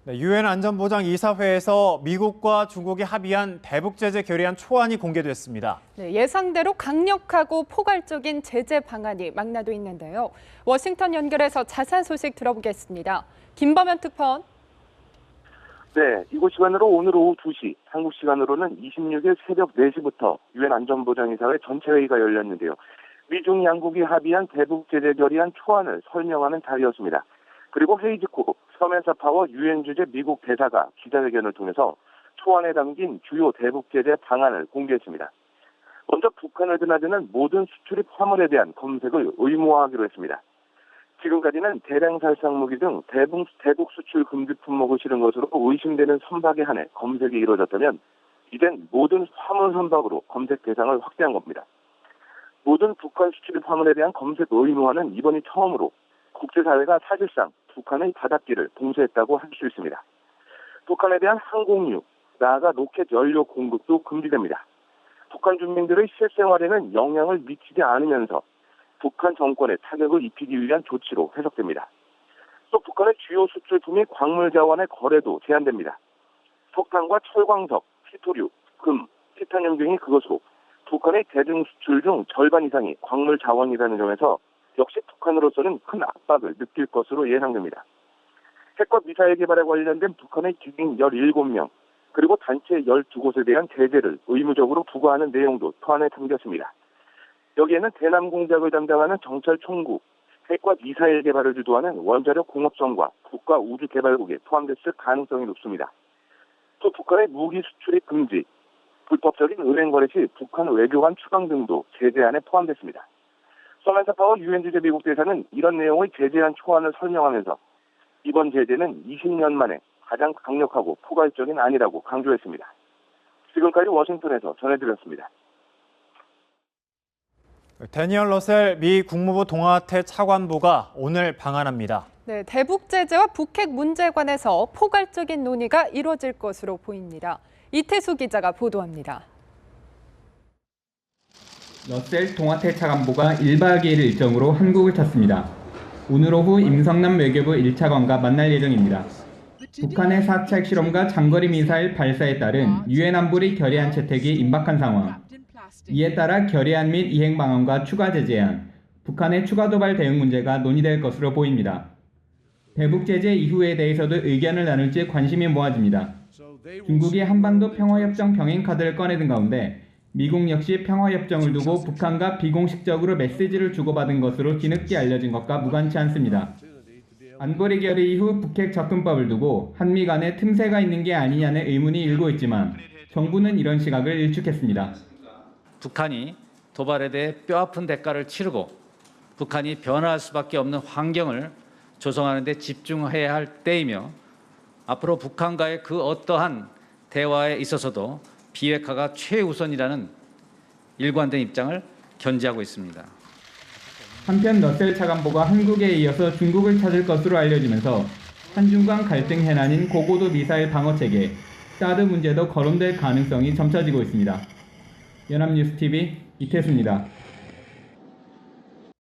유엔 안전보장이사회에서 미국과 중국이 합의한 대북 제재 결의안 초안이 공개됐습니다. 예상대로 강력하고 포괄적인 제재 방안이 망라돼 있는데요. 워싱턴 연결해서 자세한 소식 들어보겠습니다. 김범현 특파원. 네, 이곳 시간으로 오늘 오후 2시, 한국 시간으로는 26일 새벽 4시부터 유엔 안전보장이사회 전체 회의가 열렸는데요. 미중 양국이 합의한 대북 제재 결의안 초안을 설명하는 자리였습니다. 그리고 회의 직후 서멘사 파워 유엔 주재 미국 대사가 기자회견을 통해서 초안에 담긴 주요 대북 제재 방안을 공개했습니다. 먼저 북한을 드나드는 모든 수출입 화물에 대한 검색을 의무화하기로 했습니다. 지금까지는 대량 살상 무기 등 대북 수출 금지 품목을 실은 것으로 의심되는 선박에 한해 검색이 이루어졌다면 이젠 모든 화물 선박으로 검색 대상을 확대한 겁니다. 모든 북한 수출입 화물에 대한 검색 의무화는 이번이 처음으로 국제사회가 사실상 북한의 바닷길을 봉쇄했다고 할 수 있습니다. 북한에 대한 항공유, 나아가 로켓 연료 공급도 금지됩니다. 북한 주민들의 실생활에는 영향을 미치지 않으면서 북한 정권에 타격을 입히기 위한 조치로 해석됩니다. 또 북한의 주요 수출품인 광물 자원의 거래도 제한됩니다. 석탄과 철광석, 히토류, 금, 티타늄 등이 그것으로 북한의 대중 수출 중 절반 이상이 광물 자원이라는 점에서 역시 북한으로서는 큰 압박을 느낄 것으로 예상됩니다. 핵과 미사일 개발에 관련된 북한의 기능 17명, 그리고 단체 12곳에 대한 제재를 의무적으로 부과하는 내용도 초안에 담겼습니다. 여기에는 대남 공작을 담당하는 정찰 총국, 핵과 미사일 개발을 주도하는 원자력 공업청과 국가우주개발국에 포함됐을 가능성이 높습니다. 또 북한의 무기 수출입 금지, 불법적인 은행 거래 시 북한 외교관 추방 등도 제재안에 포함됐습니다. 서멘사 파워 유엔 주재 미국 대사는 이런 내용의 제재안 초안을 설명하면서 이번 제재는 20년 만에 가장 강력하고 포괄적인 안이라고 강조했습니다. 지금까지 워싱턴에서 전해드렸습니다. 데니얼 러셀 미 국무부 동아태 차관보가 오늘 방한합니다. 대북 제재와 북핵 문제에 관해서 포괄적인 논의가 이뤄질 것으로 보입니다. 이태수 기자가 보도합니다. 러셀 동아태 차관보가 1박 2일 일정으로 한국을 탔습니다. 오늘 오후 임성남 외교부 1차관과 만날 예정입니다. 북한의 4차 핵실험과 장거리 미사일 발사에 따른 유엔 안보리 결의안 채택이 임박한 상황. 이에 따라 결의안 및 이행 방안과 추가 제재안, 북한의 추가 도발 대응 문제가 논의될 것으로 보입니다. 대북 제재 이후에 대해서도 의견을 나눌지 관심이 모아집니다. 중국이 한반도 평화협정 병행 카드를 꺼내든 가운데 미국 역시 평화협정을 두고 북한과 비공식적으로 메시지를 주고받은 것으로 뒤늦게 알려진 것과 무관치 않습니다. 안보리 결의 이후 북핵 접근법을 두고 한미 간에 틈새가 있는 게 아니냐는 의문이 일고 있지만 정부는 이런 시각을 일축했습니다. 북한이 도발에 대해 뼈아픈 대가를 치르고 북한이 변화할 수밖에 없는 환경을 조성하는 데 집중해야 할 때이며 앞으로 북한과의 그 어떠한 대화에 있어서도 비핵화가 최우선이라는 일관된 입장을 견지하고 있습니다. 한편 러셀 차관보가 한국에 이어서 중국을 찾을 것으로 알려지면서 한중 간 갈등 해난인 고고도 미사일 방어체계, 사드 문제도 거론될 가능성이 점쳐지고 있습니다. 연합뉴스TV 이태수입니다.